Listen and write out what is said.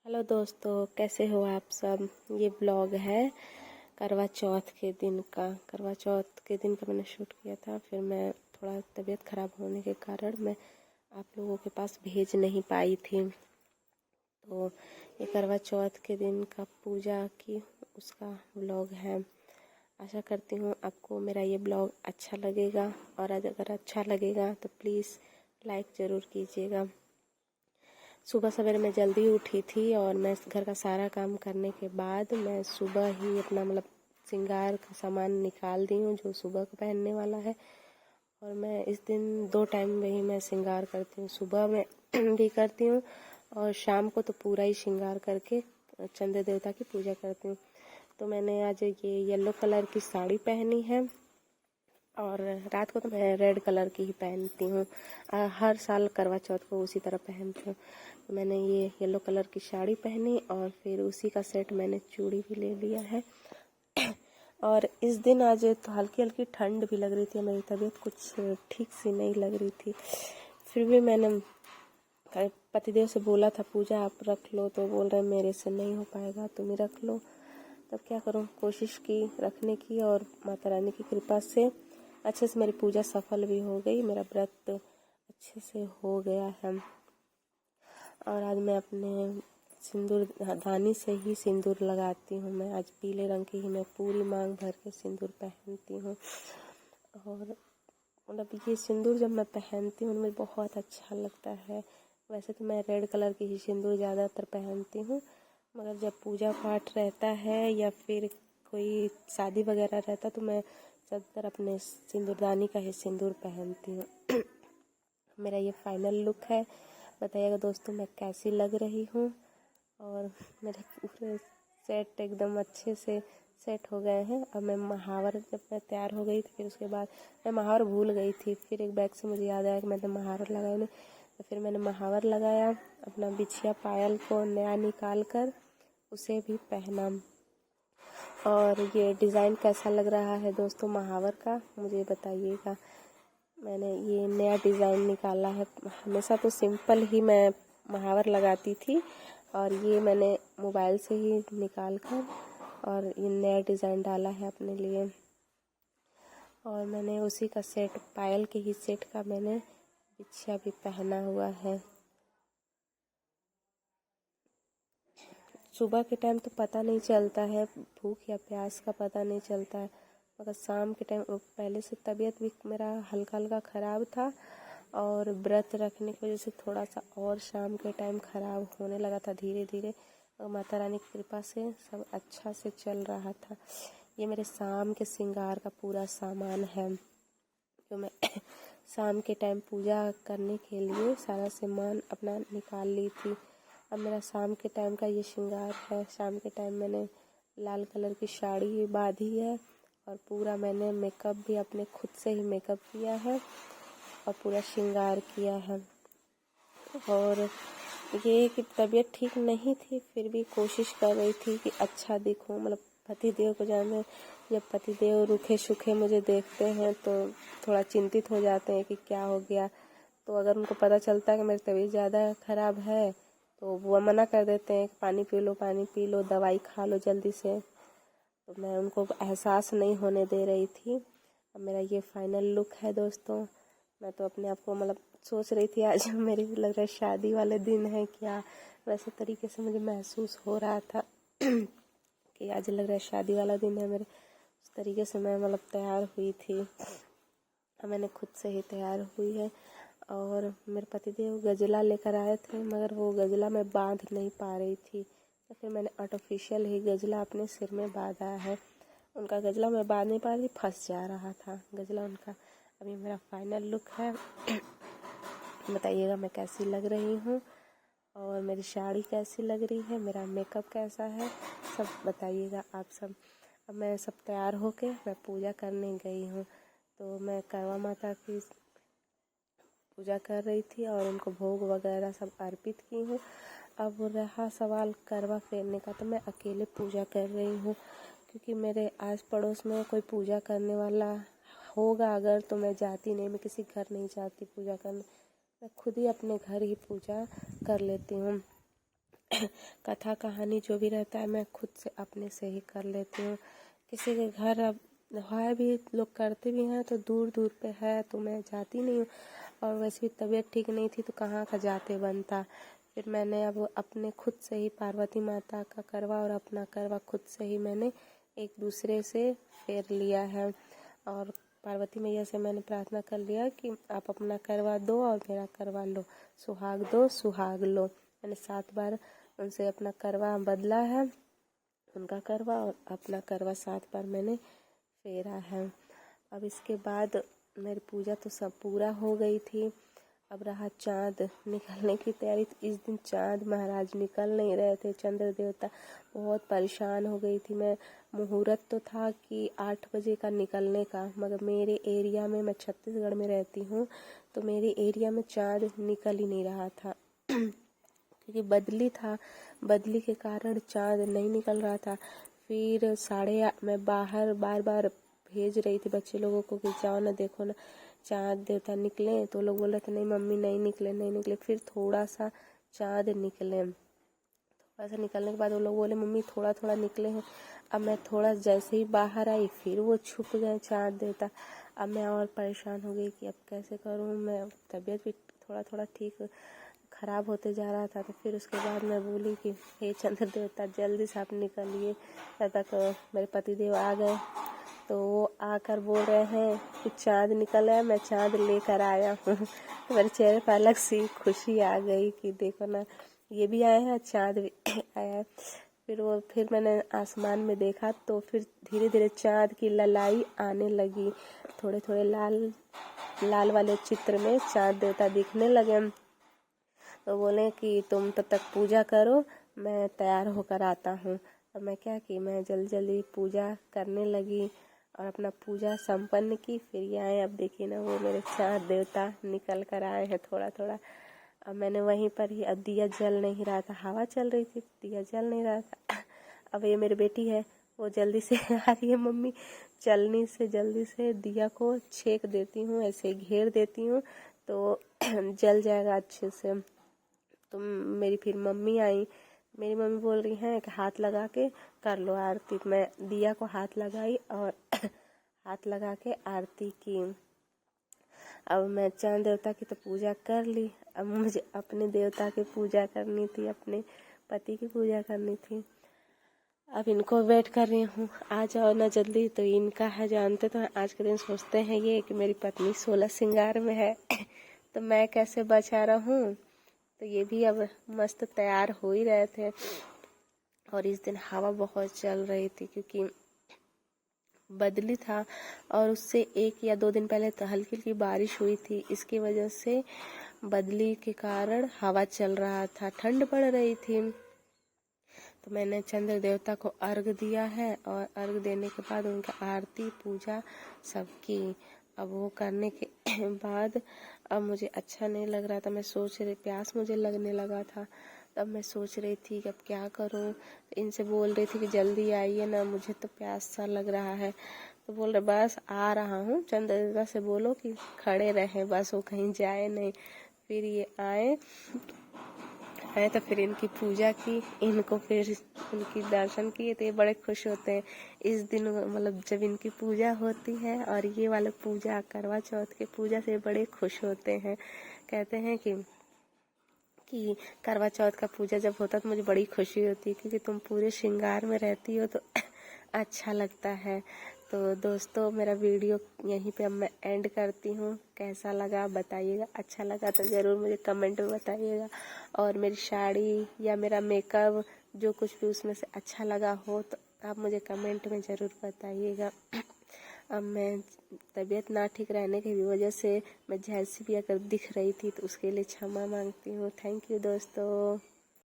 Hello दोस्तों, कैसे हो आप सब। ये ब्लॉग है करवा चौथ के दिन का। करवा चौथ के दिन का मैंने शूट किया था। फिर मैं थोड़ा तबीयत ख़राब होने के कारण मैं आप लोगों के पास भेज नहीं पाई थी। तो ये करवा चौथ के दिन का पूजा की उसका ब्लॉग है। आशा करती हूँ आपको मेरा ये ब्लॉग अच्छा लगेगा, और अगर अच्छा लगेगा तो प्लीज़ लाइक ज़रूर कीजिएगा। सुबह सवेरे मैं जल्दी उठी थी और मैं घर का सारा काम करने के बाद मैं सुबह ही अपना श्रृंगार का सामान निकाल दी हूँ जो सुबह को पहनने वाला है। और मैं इस दिन 2 टाइम में ही मैं श्रृंगार करती हूँ, सुबह में भी करती हूँ और शाम को तो पूरा ही श्रृंगार करके चंद्र देवता की पूजा करती हूँ। तो मैंने आज ये येलो कलर की साड़ी पहनी है और रात को तो मैं रेड कलर की ही पहनती हूँ। हर साल करवा चौथ को उसी तरह पहनती हूँ। तो मैंने ये येलो कलर की साड़ी पहनी और फिर उसी का सेट मैंने चूड़ी भी ले लिया है। और इस दिन आज तो हल्की हल्की ठंड भी लग रही थी, मेरी तबीयत कुछ ठीक सी नहीं लग रही थी। फिर भी मैंने पतिदेव से बोला था पूजा आप रख लो, तो बोल रहे मेरे से नहीं हो पाएगा, तुम ही रख लो। तब क्या करूँ, कोशिश की रखने की और माता रानी की कृपा से अच्छे से मेरी पूजा सफल भी हो गई, मेरा व्रत अच्छे से हो गया है। और आज मैं अपने सिंदूर धानी से ही सिंदूर लगाती हूँ। मैं आज पीले रंग की ही मैं पूरी मांग भर के सिंदूर पहनती हूँ। और ये सिंदूर जब मैं पहनती हूँ मुझे बहुत अच्छा लगता है। वैसे तो मैं रेड कलर की ही सिंदूर ज़्यादातर पहनती हूँ, मगर जब पूजा पाठ रहता है या फिर कोई शादी वगैरह रहता तो मैं ज़्यादातर अपने सिंदूरदानी का ही सिंदूर पहनती हूँ। मेरा ये फाइनल लुक है। बताइएगा दोस्तों मैं कैसी लग रही हूँ। और मेरे पूरे सेट एकदम अच्छे से सेट हो गए हैं। अब मैं महावर जब मैं तैयार हो गई थी फिर उसके बाद मैं महावर भूल गई थी। फिर एक बैग से मुझे याद आया कि मैंने महावर लगाया नहीं, तो फिर मैंने महावर लगाया। अपना बिछिया पायल को नया निकाल कर उसे भी पहना। और ये डिज़ाइन कैसा लग रहा है दोस्तों महावर का, मुझे बताइएगा। मैंने ये नया डिज़ाइन निकाला है। हमेशा तो सिंपल ही मैं महावर लगाती थी, और ये मैंने मोबाइल से ही निकाल कर और ये नया डिज़ाइन डाला है अपने लिए। और मैंने उसी का सेट, पायल के ही सेट का मैंने बिछिया भी पहना हुआ है। सुबह के टाइम तो पता नहीं चलता है, भूख या प्यास का पता नहीं चलता है, मगर शाम के टाइम पहले से तबीयत भी मेरा हल्का हल्का ख़राब था और व्रत रखने की वजह से थोड़ा सा और शाम के टाइम ख़राब होने लगा था धीरे धीरे। और माता रानी की कृपा से सब अच्छा से चल रहा था। ये मेरे शाम के श्रृंगार का पूरा सामान है जो मैं शाम के टाइम पूजा करने के लिए सारा सामान अपना निकाल ली थी। अब मेरा शाम के टाइम का ये श्रृंगार है। शाम के टाइम मैंने लाल कलर की साड़ी बांधी है और पूरा मैंने मेकअप भी अपने खुद से ही मेकअप किया है और पूरा श्रृंगार किया है। और ये कि तबीयत ठीक नहीं थी फिर भी कोशिश कर रही थी कि अच्छा दिखूं। पतिदेव को जाने, जब पतिदेव रूखे सूखे मुझे देखते हैं तो थोड़ा चिंतित हो जाते हैं कि क्या हो गया। तो अगर उनको पता चलता है कि मेरी तबीयत ज़्यादा ख़राब है तो वो मना कर देते हैं, पानी पी लो, दवाई खा लो जल्दी से। तो मैं उनको एहसास नहीं होने दे रही थी। अब मेरा ये फाइनल लुक है दोस्तों। मैं तो अपने आप को सोच रही थी आज मेरी भी लग रहा है शादी वाले दिन है क्या, वैसे तरीके से मुझे महसूस हो रहा था कि आज लग रहा है शादी वाला दिन है मेरे। उस तरीके से मैं तैयार हुई थी। मैंने खुद से ही तैयार हुई है। और मेरे पतिदेव गजला लेकर आए थे, मगर वो गजला मैं बांध नहीं पा रही थी, तो फिर मैंने आर्टिफिशियल ही गजला अपने सिर में बांधा है। उनका गजला मैं बांध नहीं पा रही, फंस जा रहा था गजला उनका। अभी मेरा फाइनल लुक है। बताइएगा मैं कैसी लग रही हूँ और मेरी साड़ी कैसी लग रही है, मेरा मेकअप कैसा है, सब बताइएगा आप सब। अब मैं सब तैयार होके मैं पूजा करने गई हूँ। तो मैं करवा माता की पूजा कर रही थी और उनको भोग वगैरह सब अर्पित की हूँ। अब रहा सवाल करवा फेरने का, तो मैं अकेले पूजा कर रही हूँ, क्योंकि मेरे आस पड़ोस में कोई पूजा करने वाला होगा अगर तो मैं जाती नहीं, मैं किसी घर नहीं जाती पूजा करने, मैं खुद ही अपने घर ही पूजा कर लेती हूँ। कथा कहानी जो भी रहता है मैं खुद से अपने से ही कर लेती हूँ। किसी के घर अब है भी, लोग करते भी हैं तो दूर दूर पे है तो मैं जाती नहीं हूँ, और वैसे भी तबीयत ठीक नहीं थी तो कहाँ का जाते बनता। फिर मैंने अब अपने खुद से ही पार्वती माता का करवा और अपना करवा खुद से ही मैंने एक दूसरे से फेर लिया है। और पार्वती मैया से मैंने प्रार्थना कर लिया कि आप अपना करवा दो और मेरा करवा लो, सुहाग दो सुहाग लो। मैंने 7 बार उनसे अपना करवा बदला है, उनका करवा और अपना करवा 7 बार मैंने फेरा है। अब इसके बाद मेरी पूजा तो सब पूरा हो गई थी। अब रहा चाँद निकलने की तैयारी। इस दिन चाँद महाराज निकल नहीं रहे थे, चंद्र देवता। बहुत परेशान हो गई थी मैं। मुहूर्त तो था कि 8 बजे का निकलने का, मगर मेरे एरिया में, मैं छत्तीसगढ़ में रहती हूँ, तो मेरे एरिया में चाँद निकल ही नहीं रहा था क्योंकि बदली था, बदली के कारण चाँद नहीं निकल रहा था। फिर मैं बाहर बार बार भेज रही थी बच्चे लोगों को कि जाओ ना देखो ना चाँद देवता निकले, तो लोग बोल रहे थे नहीं मम्मी नहीं निकले नहीं निकले। फिर थोड़ा सा चाँद निकले, थोड़ा सा निकलने के बाद वो लोग बोले मम्मी थोड़ा थोड़ा निकले हैं। अब मैं थोड़ा जैसे ही बाहर आई फिर वो छुप गए चाँद देवता। अब मैं और परेशान हो गई कि अब कैसे करूँ, मैं तबीयत भी थोड़ा थोड़ा ठीक खराब होते जा रहा था। तो फिर उसके बाद मैं बोली कि हे चंद्र देवता जल्दी से आप निकलिए। तब तक मेरे पतिदेव आ गए, तो वो आकर बोल रहे हैं कि चाँद निकल है, मैं चाँद लेकर आया हूँ। तो मेरे चेहरे पर अलग सी खुशी आ गई कि देखो ना ये भी आए हैं, चाँद भी आया है। फिर मैंने आसमान में देखा तो फिर धीरे धीरे चाँद की ललाई आने लगी। थोड़े थोड़े लाल लाल वाले चित्र में चाँद देवता दिखने लगे। तो बोले कि तुम तब तक पूजा करो, मैं तैयार होकर आता हूँ। अब मैं क्या कि मैं जल्दी जल्दी पूजा करने लगी और अपना पूजा संपन्न की। फिर ये आए, अब देखिए ना वो मेरे चाँद देवता निकल कर आए हैं थोड़ा थोड़ा। अब मैंने वहीं पर ही, अब दिया जल नहीं रहा था, हवा चल रही थी, दिया जल नहीं रहा था। अब ये मेरी बेटी है, वो जल्दी से आ रही है मम्मी चलनी से जल्दी से दिया को छेक देती हूँ, ऐसे घेर देती हूँ तो जल जाएगा अच्छे से। तो मेरी फिर मम्मी आई, मेरी मम्मी बोल रही हैं कि हाथ लगा के कर लो आरती। मैं दिया को हाथ लगाई और हाथ लगा के आरती की। अब मैं चाँद देवता की तो पूजा कर ली, अब मुझे अपने देवता की पूजा करनी थी, अपने पति की पूजा करनी थी। अब इनको वेट कर रही हूँ, आ जाओ ना जल्दी। तो इनका है, जानते तो आज के दिन सोचते हैं ये कि मेरी पत्नी 16 श्रृंगार में है तो मैं कैसे बचा रहूँ। तो ये भी अब मस्त तैयार हो ही रहे थे। और इस दिन हवा बहुत चल रही थी क्योंकि बदली था, और उससे 1 या 2 दिन पहले तो हल्की हल्की बारिश हुई थी। इसकी वजह से बदली के कारण हवा चल रहा था, ठंड पड़ रही थी। तो मैंने चंद्र देवता को अर्घ दिया है और अर्घ देने के बाद उनका आरती पूजा सब की। अब वो करने के बाद अब मुझे अच्छा नहीं लग रहा था, मैं सोच रही, प्यास मुझे लगने लगा था। तब मैं सोच रही थी कि अब क्या करूं। इनसे बोल रही थी कि जल्दी आइए ना, मुझे तो प्यास सा लग रहा है। तो बोल रहे बस आ रहा हूँ, चंद्र देवता से बोलो कि खड़े रहें, बस वो कहीं जाए नहीं। फिर ये आए तो फिर इनकी पूजा की, इनको फिर इनकी दर्शन किए तो ये बड़े खुश होते हैं इस दिन, मतलब जब इनकी पूजा होती है। और ये वाला पूजा करवा चौथ की पूजा से बड़े खुश होते हैं। कहते हैं कि करवा चौथ का पूजा जब होता तो मुझे बड़ी खुशी होती है क्योंकि तुम पूरे श्रृंगार में रहती हो तो अच्छा लगता है। तो दोस्तों मेरा वीडियो यहीं पे अब मैं एंड करती हूँ। कैसा लगा बताइएगा, अच्छा लगा तो ज़रूर मुझे कमेंट में बताइएगा। और मेरी साड़ी या मेरा मेकअप जो कुछ भी उसमें से अच्छा लगा हो तो आप मुझे कमेंट में ज़रूर बताइएगा। अब मैं तबीयत ना ठीक रहने की वजह से मैं जैसी भी अगर दिख रही थी तो उसके लिए क्षमा मांगती हूँ। थैंक यू दोस्तों।